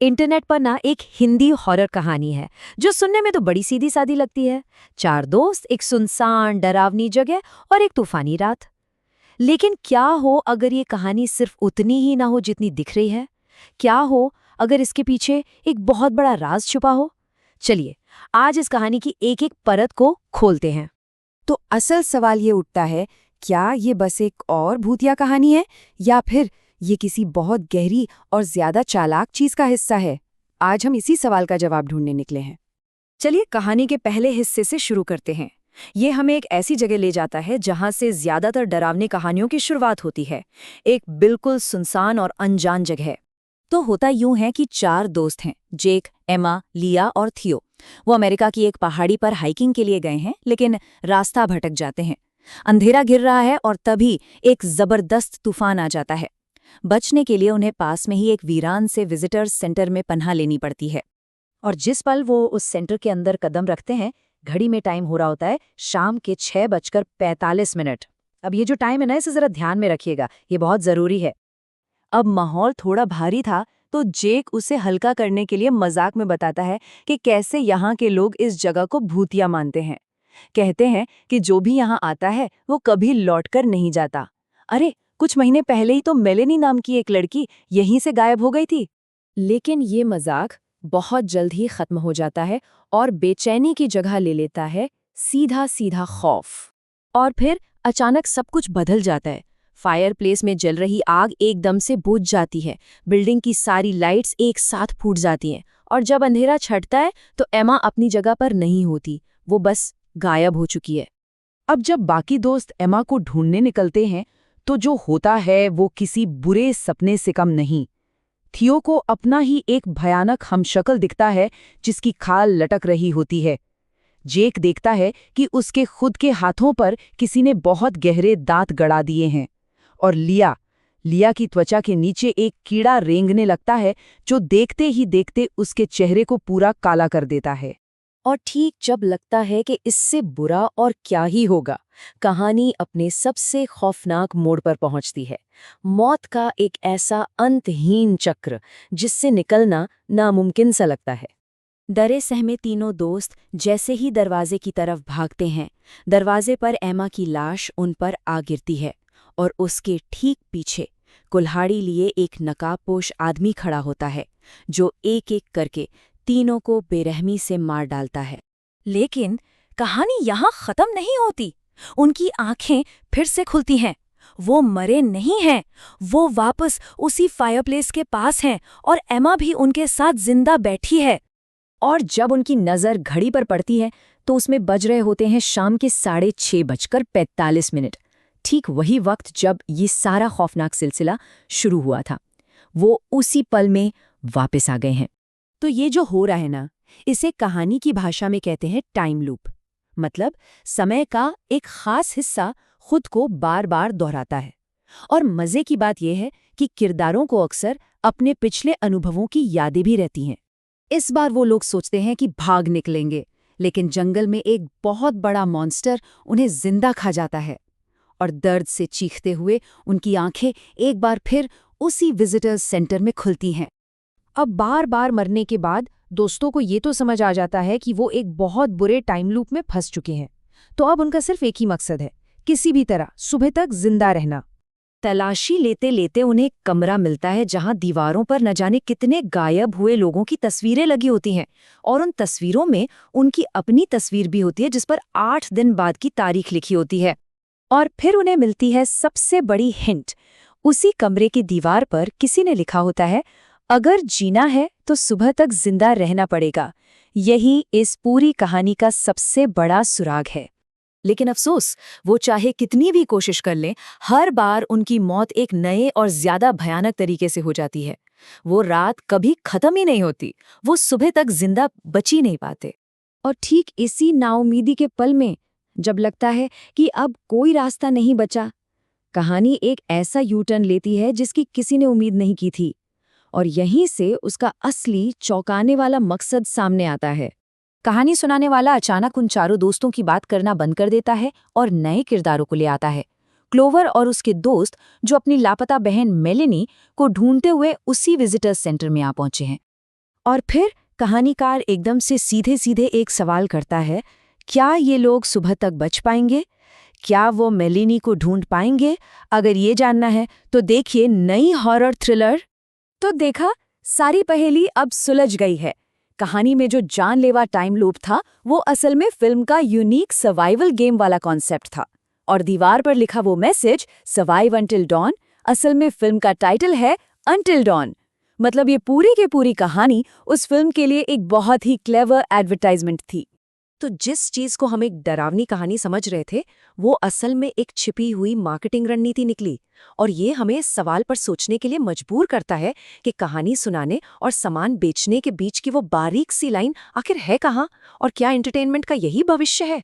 Internet पर ना एक हिंदी हॉरर कहानी है जो सुनने में तो बड़ी सीधी सादी लगती है। चार दोस्त, एक सुनसान डरावनी जगह और एक तूफानी रात। लेकिन क्या हो अगर ये कहानी सिर्फ उतनी ही ना हो जितनी दिख रही है? क्या हो अगर इसके पीछे एक बहुत बड़ा राज छुपा हो? चलिए, आज इस कहानी की एक एक परत को खोलते हैं। तो असल सवाल ये उठता है, क्या ये बस एक और भूतिया कहानी है या फिर ये किसी बहुत गहरी और ज्यादा चालाक चीज का हिस्सा है? आज हम इसी सवाल का जवाब ढूंढने निकले हैं। चलिए कहानी के पहले हिस्से से शुरू करते हैं। ये हमें एक ऐसी जगह ले जाता है जहां से ज्यादातर डरावनी कहानियों की शुरुआत होती है। एक बिल्कुल सुनसान और अनजान जगह। तो होता यूं है कि चार दोस्त हैं, जेक, एमा, लिया और थियो। वो अमेरिका की एक पहाड़ी पर हाइकिंग के लिए गए हैं, लेकिन रास्ता भटक जाते हैं। अंधेरा घिर रहा है और तभी एक जबरदस्त तूफान आ जाता है। बचने के लिए उन्हें पास में ही एक वीरान से विजिटर्स सेंटर में पनाह लेनी पड़ती है। और जिस पल वो उस सेंटर के अंदर कदम रखते हैं, घड़ी में टाइम हो रहा होता है शाम के 6:45। अब ये जो टाइम है ना, इसे जरा ध्यान में रखिएगा, ये बहुत जरूरी है। अब माहौल थोड़ा भारी था तो जेक उसे हल्का करने के लिए मजाक में बताता है कि कैसे यहाँ के लोग इस जगह को भूतिया मानते हैं। कहते हैं कि जो भी यहाँ आता है वो कभी लौटकर नहीं जाता। अरे, कुछ महीने पहले ही तो मेलेनी नाम की एक लड़की यहीं से गायब हो गई थी। लेकिन ये मजाक बहुत जल्द ही खत्म हो जाता है और बेचैनी की जगह ले लेता है सीधा सीधा खौफ। और फिर अचानक सब कुछ बदल जाता है। फायरप्लेस में जल रही आग एकदम से बुझ जाती है, बिल्डिंग की सारी लाइट्स एक साथ फूट जाती हैं, और जब अंधेरा छटता है तो एमा अपनी जगह पर नहीं होती, वो बस गायब हो चुकी है। अब जब बाकी दोस्त एमा को ढूंढने निकलते हैं तो जो होता है वो किसी बुरे सपने से कम नहीं। थियो को अपना ही एक भयानक हमशक्ल दिखता है जिसकी खाल लटक रही होती है। जेक देखता है कि उसके खुद के हाथों पर किसी ने बहुत गहरे दांत गड़ा दिए हैं। और लिया की त्वचा के नीचे एक कीड़ा रेंगने लगता है जो देखते ही देखते उसके चेहरे को पूरा काला कर देता है। और ठीक जब लगता है कि इससे बुरा और क्या ही होगा, कहानी अपने सबसे खौफनाक मोड़ पर पहुंचती है। मौत का एक ऐसा अंतहीन चक्र जिससे निकलना नामुमकिन सा लगता है। डरे सहमे तीनों दोस्त जैसे ही दरवाजे की तरफ भागते हैं, दरवाजे पर एमा की लाश उन पर आ गिरती है और उसके ठीक पीछे कुल्हाड़ी लिए एक नकाबपोश आदमी खड़ा होता है जो एक एक करके तीनों को बेरहमी से मार डालता है। लेकिन कहानी यहाँ खत्म नहीं होती। उनकी आंखें फिर से खुलती हैं। वो मरे नहीं हैं, वो वापस उसी फायरप्लेस के पास हैं और एमा भी उनके साथ जिंदा बैठी है। और जब उनकी नज़र घड़ी पर पड़ती है तो उसमें बज रहे होते हैं शाम के 6:45। ठीक वही वक्त जब ये सारा खौफनाक सिलसिला शुरू हुआ था। वो उसी पल में वापस आ गए हैं। तो ये जो हो रहा है ना, इसे कहानी की भाषा में कहते हैं टाइम लूप। मतलब समय का एक खास हिस्सा खुद को बार बार दोहराता है। और मजे की बात यह है कि किरदारों को अक्सर अपने पिछले अनुभवों की यादें भी रहती हैं। इस बार वो लोग सोचते हैं कि भाग निकलेंगे, लेकिन जंगल में एक बहुत बड़ा मॉन्स्टर उन्हें जिंदा खा जाता है। और दर्द से चीखते हुए उनकी आंखें एक बार फिर उसी विजिटर्स सेंटर में खुलती हैं। अब बार बार मरने के बाद दोस्तों को ये तो समझ आ जाता है कि वो एक बहुत बुरे टाइम लूप में फंस चुके हैं। तो अब उनका सिर्फ एक ही मकसद है, किसी भी तरह सुबह तक जिंदा रहना। तलाशी लेते लेते उन्हें एक कमरा मिलता है जहां दीवारों पर न जाने कितने गायब हुए लोगों की तस्वीरें लगी होती हैं, और उन तस्वीरों में उनकी अपनी तस्वीर भी होती है जिस पर 8 दिन बाद की तारीख लिखी होती है। और फिर उन्हें मिलती है सबसे बड़ी हिंट। उसी कमरे की दीवार पर किसी ने लिखा होता है, अगर जीना है तो सुबह तक जिंदा रहना पड़ेगा। यही इस पूरी कहानी का सबसे बड़ा सुराग है। लेकिन अफसोस, वो चाहे कितनी भी कोशिश कर लें, हर बार उनकी मौत एक नए और ज्यादा भयानक तरीके से हो जाती है। वो रात कभी खत्म ही नहीं होती, वो सुबह तक जिंदा बच ही नहीं पाते। और ठीक इसी नाउमीदी के पल में, जब लगता है कि अब कोई रास्ता नहीं बचा, कहानी एक ऐसा यू टर्न लेती है जिसकी किसी ने उम्मीद नहीं की थी। और यहीं से उसका असली चौंकाने वाला मकसद सामने आता है। कहानी सुनाने वाला अचानक उन चारों दोस्तों की बात करना बंद कर देता है और नए किरदारों को ले आता है। क्लोवर और उसके दोस्त जो अपनी लापता बहन मेलेनी को ढूंढते हुए उसी विजिटर्स सेंटर में आ पहुंचे हैं। और फिर कहानीकार एकदम से सीधे सीधे एक सवाल करता है, क्या ये लोग सुबह तक बच पाएंगे? क्या वो मेलिनी को ढूंढ पाएंगे? अगर ये जानना है तो देखिए नई हॉरर थ्रिलर। तो देखा, सारी पहेली अब सुलझ गई है। कहानी में जो जानलेवा टाइम लूप था वो असल में फिल्म का यूनिक सर्वाइवल गेम वाला कॉन्सेप्ट था। और दीवार पर लिखा वो मैसेज सर्वाइव अंटिल डॉन, असल में फिल्म का टाइटल है अंटिल डॉन। मतलब ये पूरी की पूरी कहानी उस फिल्म के लिए एक बहुत ही क्लेवर एडवर्टाइजमेंट थी। तो जिस चीज को हम एक डरावनी कहानी समझ रहे थे, वो असल में एक छिपी हुई मार्केटिंग रणनीति निकली। और ये हमें इस सवाल पर सोचने के लिए मजबूर करता है कि कहानी सुनाने और सामान बेचने के बीच की वो बारीक सी लाइन आखिर है कहाँ, और क्या एंटरटेनमेंट का यही भविष्य है?